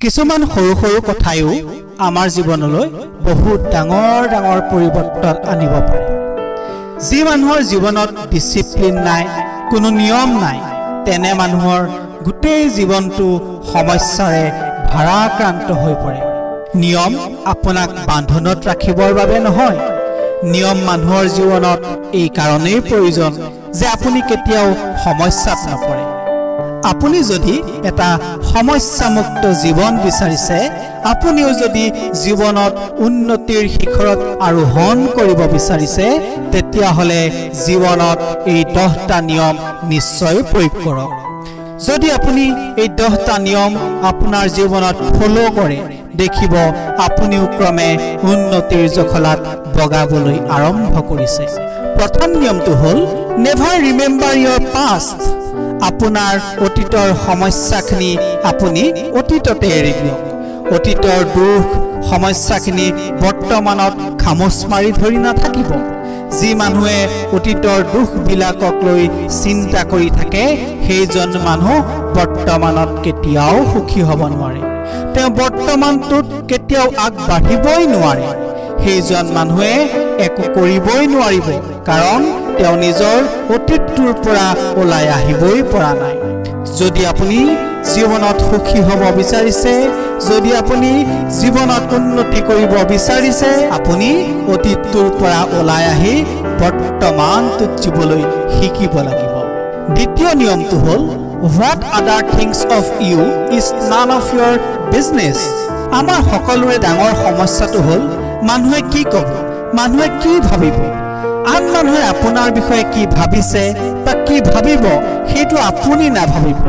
কিছুমান সৰু সৰু কথায়ো আমাৰ জীৱনলৈ বহুত ডাঙৰ ডাঙৰ পৰিৱৰ্তন আনিব পাৰে। যি মানুহৰ জীৱনত ডিসিপ্লিন নাই, কোনো নিয়ম নাই, তেনে মানুহৰ গোটেই জীৱনটো সমস্যাৰে ভাৰাক্ৰান্ত হৈ পৰে। নিয়ম আপোনাক বান্ধনত ৰাখিবৰ বাবে নহয়, নিয়ম মানুহৰ জীৱনত এই কাৰণেই প্ৰয়োজন যে আপুনি কেতিয়াও সমস্যাত নপৰে। আপুনি যদি এটা সমস্যামুক্ত জীৱন বিচাৰিছে, আপুনিও যদি জীৱনত উন্নতিৰ শিখৰত আৰোহণ কৰিব বিচাৰিছে, তেতিয়াহ'লে জীৱনত এই 10টা নিয়ম নিশ্চয় প্ৰয়োগ কৰক। যদি আপুনি এই 10টা নিয়ম আপোনাৰ জীৱনত ফলো কৰে, দেখিব আপুনিও ক্ৰমে উন্নতিৰ জখলাত বগাবলৈ আৰম্ভ কৰিছে। প্ৰথম নিয়মটো হ'ল নেভাৰ ৰিমেম্বাৰ ইয়ৰ পাষ্ট। আপোনাৰ অতীতৰ সমস্যাখিনি আপুনি অতীততে এৰি দিয়ক। অতীতৰ দুখ সমস্যাখিনি বৰ্তমানত খামোচ মাৰি ধৰি নাথাকিব। যি মানুহে অতীতৰ দুখবিলাকক লৈ চিন্তা কৰি থাকে, সেইজন মানুহ বৰ্তমানত কেতিয়াও সুখী হ'ব নোৱাৰে। তেওঁ বৰ্তমানটোত কেতিয়াও আগবাঢ়িবই নোৱাৰে। সেইজন মানুহে একো কৰিবই নোৱাৰিব, কাৰণ তেওঁ নিজৰ অতীতটোৰ পৰা ওলাই আহিবই পৰা নাই। যদি আপুনি জীৱনত সুখী হ'ব বিচাৰিছে, যদি আপুনি জীৱনত উন্নতি কৰিব বিচাৰিছে, আপুনি অতীতটোৰ পৰা ওলাই আহি বৰ্তমানটোত জীৱলৈ শিকিব লাগিব। দ্বিতীয় নিয়মটো হ'ল What other things of you is none of your business. আমাৰ সকলোৰে ডাঙৰ সমস্যাটো হ'ল মানুহে কি ক'ব, মানুহে কি ভাবিব। আন মানুহে আপোনাৰ বিষয়ে কি ভাবিছে বা কি ভাবিব সেইটো আপুনি নাভাবিব।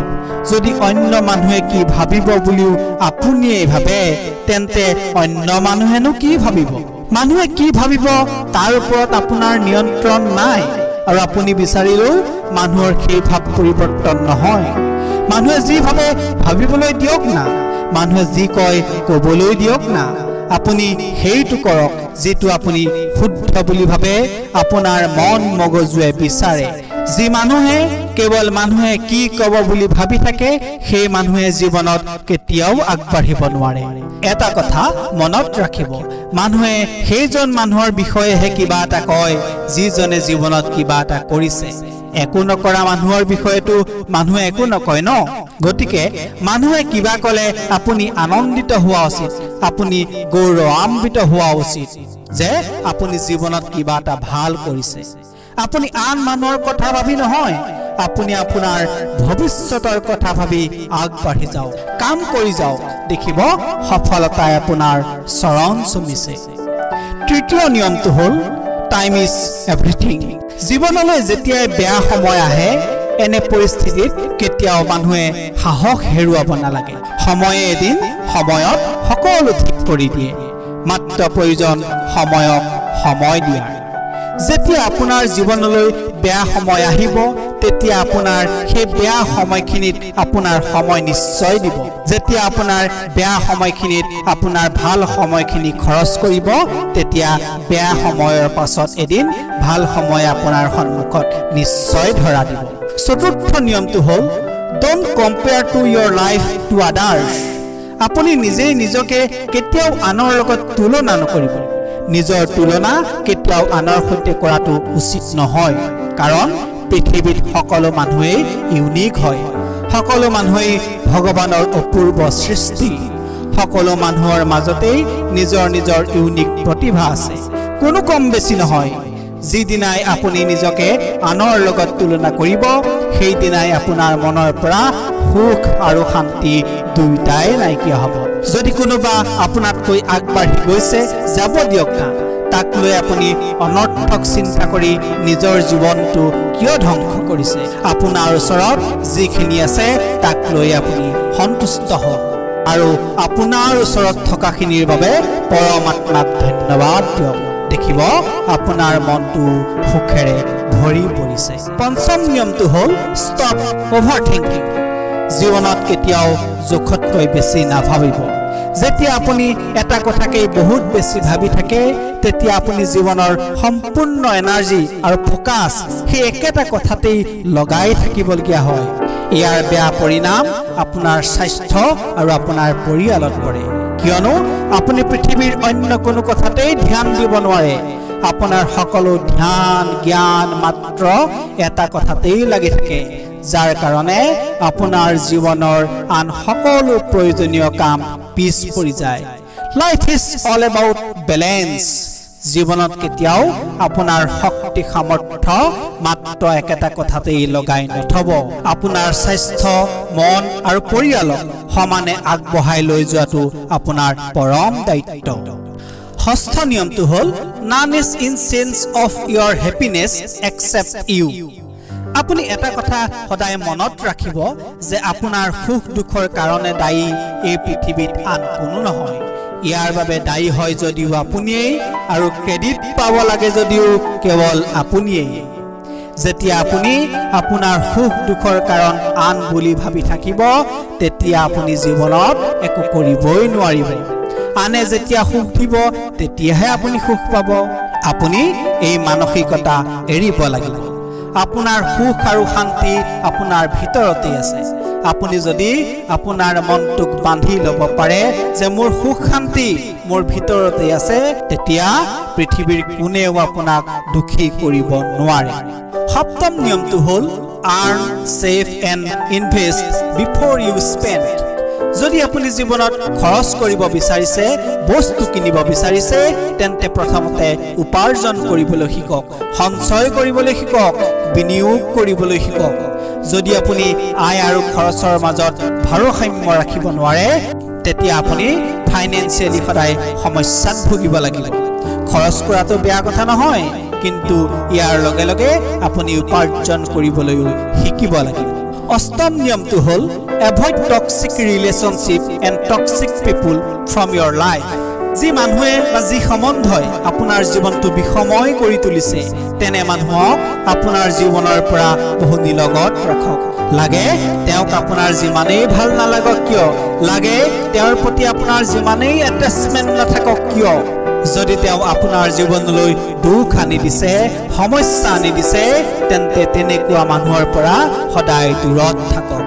যদি অন্য মানুহে কি ভাবিব বুলিও আপুনিয়ে ভাবে, তেন্তে অন্য মানুহেনো কি ভাবিব? মানুহে কি ভাবিব তাৰ ওপৰত আপোনাৰ নিয়ন্ত্ৰণ নাই, আৰু আপুনি বিচাৰিলেও মানুহৰ সেই ভাৱ পৰিৱৰ্তন নহয়। মানুহে যি ভাবে ভাবিবলৈ দিয়ক না, মানুহে যি কয় ক'বলৈ দিয়ক না। আপুনি সেইটো কৰক যিটো আপুনি শুদ্ধ বুলি ভাবে, আপোনাৰ মন মগজুৱে বিচাৰে। যি মানুহে কেৱল মানুহে কি ক'ব বুলি ভাবি থাকে, সেই মানুহে জীৱনত কেতিয়াও আগবাঢ়িব নোৱাৰে। এটা কথা মনত ৰাখিব, মানুহে সেইজন মানুহৰ বিষয়েহে কিবা এটা কয় যিজনে জীৱনত কিবা এটা কৰিছে। একো নকৰা মানুহৰ বিষয়েতো মানুহে একো নকয় ন। গতিকে মানুহে কিবা ক'লে আপুনি আনন্দিত হোৱা উচিত, আপুনি গৌৰৱান্বিত হোৱা উচিত যে আপুনি জীৱনত কিবা এটা ভাল কৰিছে। আপুনি আন মানুহৰ কথা ভাবি নহয়, আপুনি আপোনাৰ ভৱিষ্যতৰ কথা ভাবি আগবাঢ়ি যাওক, কাম কৰি যাওক, দেখিব সফলতাই আপোনাৰ চৰণ চুমিছে। তৃতীয় নিয়মটো হ'ল টাইম ইজ এভৰিথিং। জীৱনলৈ যেতিয়াই বেয়া সময় আহে, এনে পৰিস্থিতিত কেতিয়াও মানুহে সাহস হেৰুৱাব নালাগে। সময়ে এদিন সময়ত সকলো ঠিক কৰি দিয়ে। মাত্ৰ প্ৰয়োজন সময়ক সময় দিয়াৰ। যেতিয়া আপোনাৰ জীৱনলৈ বেয়া সময় আহিব, তেতিয়া আপোনাৰ সেই বেয়া সময়খিনিত আপোনাৰ সময় নিশ্চয় দিব। যেতিয়া আপোনাৰ বেয়া সময়খিনিত আপোনাৰ ভাল সময়খিনি খৰচ কৰিব, তেতিয়া বেয়া সময়ৰ পাছত এদিন ভাল সময় আপোনাৰ সন্মুখত নিশ্চয় ধৰা দিব। চতুৰ্থ নিয়মটো হ'ল don't compare to your life to others. আপুনি নিজেই নিজকে কেতিয়াও আনৰ লগত তুলনা নকৰিব। নিজৰ তুলনা কেতিয়াও আনৰ সৈতে কৰাটো উচিত নহয়, কাৰণ পৃথিৱীত সকলো মানুহেই ইউনিক হয়। সকলো মানুহেই ভগৱানৰ অপূৰ্ব সৃষ্টি। সকলো মানুহৰ মাজতেই নিজৰ নিজৰ ইউনিক প্ৰতিভা আছে, কোনো কম বেছি নহয়। যিদিনাই আপুনি নিজকে আনৰ লগত তুলনা কৰিব, সেইদিনাই আপোনাৰ মনৰ পৰা সুখ আৰু শান্তি দুয়োটাই নাইকিয়া হ'ব। যদি কোনোবা আপোনাতকৈ আগবাঢ়ি গৈছে, যাব দিয়ক না। তাক লৈ আপুনি অনৰ্থক চিন্তা কৰি নিজৰ জীৱনটো কিয় ধ্বংস কৰিছে? আপোনাৰ ওচৰত যিখিনি আছে তাক লৈ আপুনি সন্তুষ্ট হওক, আৰু আপোনাৰ ওচৰত থকাখিনিৰ বাবে পৰমাত্মাক ধন্যবাদ দিয়ক। দেখিব আপোনাৰ মনটো সুখেৰে ভৰি পৰিছে। পঞ্চম নিয়মটো হ'ল ষ্টপ অভাৰ থিংকিং। জীৱনত কেতিয়াও জোখতকৈ বেছি নাভাবিব। যেতিয়া আপুনি এটা কথাকে বহুত বেছি ভাবি থাকে তেতিয়া আপুনি জীৱনৰ সম্পূৰ্ণ এনাৰ্জি আৰু ফোকাস সেই একেটা কথাতেই লগাই থাকিবলগীয়া হয় ইয়াৰ বেয়া পৰিণাম আপোনাৰ স্বাস্থ্য আৰু আপোনাৰ পৰিয়ালত পৰে কিয়নো আপুনি পৃথিৱীৰ অন্য কোনো কথাতেই ধ্যান দিব নোৱাৰে আপোনাৰ সকলো ধ্যান জ্ঞান মাত্ৰ এটা কথাতেই লাগি থাকে যাৰ কাৰণে আপোনাৰ জীৱনৰ আন সকলো প্ৰয়োজনীয় কাম পিছ পৰি যায় life is all about balance জীৱনত কেতিয়াও আপোনাৰ শক্তি সামৰ্থ্য মাত্ৰ একেটা কথাতেই লগাই নথব আপোনাৰ স্বাস্থ্য মন আৰু পৰিয়ালক সমানে আগবঢ়াই লৈ যোৱাটো আপোনাৰ পৰম দায়িত্ব ষষ্ঠ নিয়মটো হ'ল none is in sense of your happiness except you আপুনি এটা কথা সদায় মনত ৰাখিব যে আপোনাৰ সুখ দুখৰ কাৰণে দায়ী এই পৃথিৱীত আন কোনো নহয় ইয়াৰ বাবে দায়ী হয় যদিও আপুনিয়েই আৰু ক্ৰেডিট পাব লাগে যদিও কেৱল আপুনিয়েই যেতিয়া আপুনি আপোনাৰ সুখ দুখৰ কাৰণ আন বুলি ভাবি থাকিব তেতিয়া আপুনি জীৱনত একো কৰিবই নোৱাৰিব আনে যেতিয়া সুখ দিব তেতিয়াহে আপুনি সুখ পাব আপুনি এই মানসিকতা এৰিব লাগিব আপোনাৰ সুখ আৰু শান্তি আপোনাৰ ভিতৰতে আছে আপুনি যদি আপোনাৰ মনটোক বান্ধি ল'ব পাৰে যে মোৰ সুখ শান্তি মোৰ ভিতৰতে আছে তেতিয়া পৃথিৱীৰ কোনেও আপোনাক দুখী কৰিব নোৱাৰে সপ্তম নিয়মটো হ'ল earn save and invest before you spend যদি আপুনি জীৱনত খৰচ কৰিব বিচাৰিছে বস্তু কিনিব বিচাৰিছে তেন্তে প্ৰথমতে উপাৰ্জন কৰিবলৈ শিকক সঞ্চয় কৰিবলৈ শিকক বিনিয়োগ কৰিবলৈ শিকক যদি আপুনি আয় আৰু খৰচৰ মাজত ভাৰসাম্য ৰাখিব নোৱাৰে তেতিয়া আপুনি ফাইনেন্সিয়েলি সদায় সমস্যাত ভুগিব লাগিব খৰচ কৰাটো বেয়া কথা নহয় কিন্তু ইয়াৰ লগে লগে আপুনি উপাৰ্জন কৰিবলৈও শিকিব লাগিব অষ্টম নিয়মটো হ'ল avoid toxic relationship and toxic people from your life যি মানুহে বা যি সম্বন্ধই আপোনাৰ জীৱনটো বিষময় কৰি তুলিছে তেনে মানুহক আপোনাৰ জীৱনৰ পৰা বহু নিলগত ৰাখক লাগে তেওঁক আপোনাৰ যিমানেই ভাল নালাগক কিয় লাগে তেওঁৰ প্ৰতি আপোনাৰ যিমানেই এটাচমেণ্ট নাথাকক কিয় যদি তেওঁ আপোনাৰ জীৱনলৈ দুখ আনি দিছে সমস্যা আনি দিছে তেন্তে তেনেকুৱা মানুহৰ পৰা সদায় দূৰত থাকক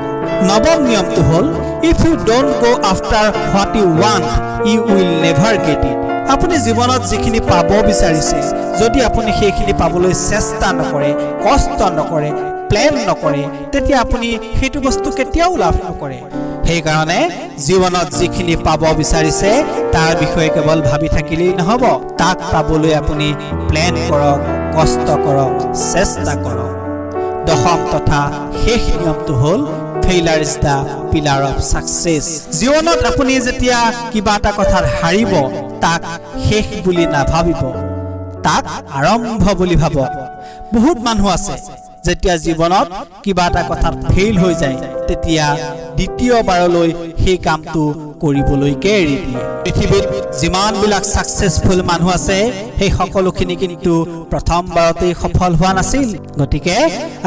নৱম নিয়মটো হ'ল if you don't go after what you want you will never get it আপুনি জীৱনত যিখিনি পাব বিচাৰিছে যদি আপুনি সেইখিনি পাবলৈ চেষ্টা নকৰে কষ্ট নকৰে প্লেন নকৰে তেতিয়া আপুনি সেইটো বস্তু কেতিয়াও লাভ নকৰে সেইকাৰণে জীৱনত যিখিনি পাব বিচাৰিছে তাৰ বিষয়ে কেৱল ভাবি থাকিলেই নহব তাক পাবলৈ আপুনি প্লেন কৰক কষ্ট কৰক চেষ্টা কৰক দশম তথা শেষ নিয়মটো হ'ল failure is the pillar of success জীৱনত আপুনি যেতিয়া কিবা এটা কথাত হাৰিব তাক শেষ বুলি নাভাবিব তাক আৰম্ভ বুলি ভাবক বহুত মানুহ আছে যেতিয়া জীৱনত কিবা এটা কথাত ফেইল হৈ যায় তেতিয়া দ্বিতীয়বাৰলৈ সেই কামটো কৰিবলৈকে এৰি দিয়ে পৃথিৱীত যিমানবিলাক সাকসেসফুল মানুহ আছে সেই সকলোখিনি কিন্তু প্ৰথমবাৰতেই সফল হোৱা নাছিল গতিকে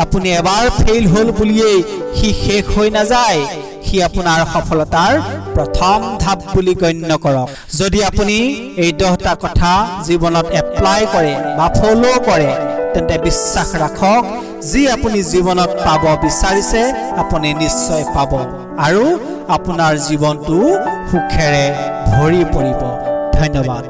আপুনি এবাৰ ফেইল হ'ল বুলিয়েই সি শেষ হৈ নাযায় সি আপোনাৰ সফলতাৰ প্ৰথম ধাপ বুলি গণ্য কৰক যদি আপুনি এই 10টা কথা জীৱনত এপ্লাই কৰে বা ফলো কৰে তেন্তে বিশ্বাস ৰাখক যি আপুনি জীৱনত পাব বিচাৰিছে আপুনি নিশ্চয় পাব আৰু আপোনাৰ জীৱনটো সুখেৰে ভৰি পৰিব ধন্যবাদ